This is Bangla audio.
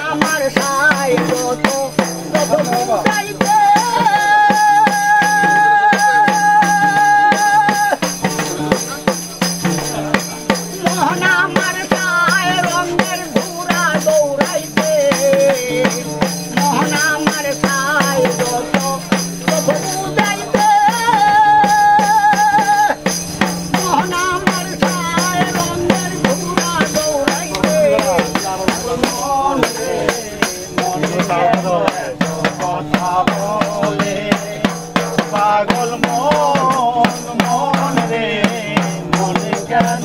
আমার সাই কত যাইতে মোহন আমার সাই রঙের ঘোড়া দৌড়াইতে মোহন আমার সাই কত যাইতে মোহন আমার সাই রঙের ঘোড়া দৌড়াইতে কথা বলে পাগল মন মন রে মন কেন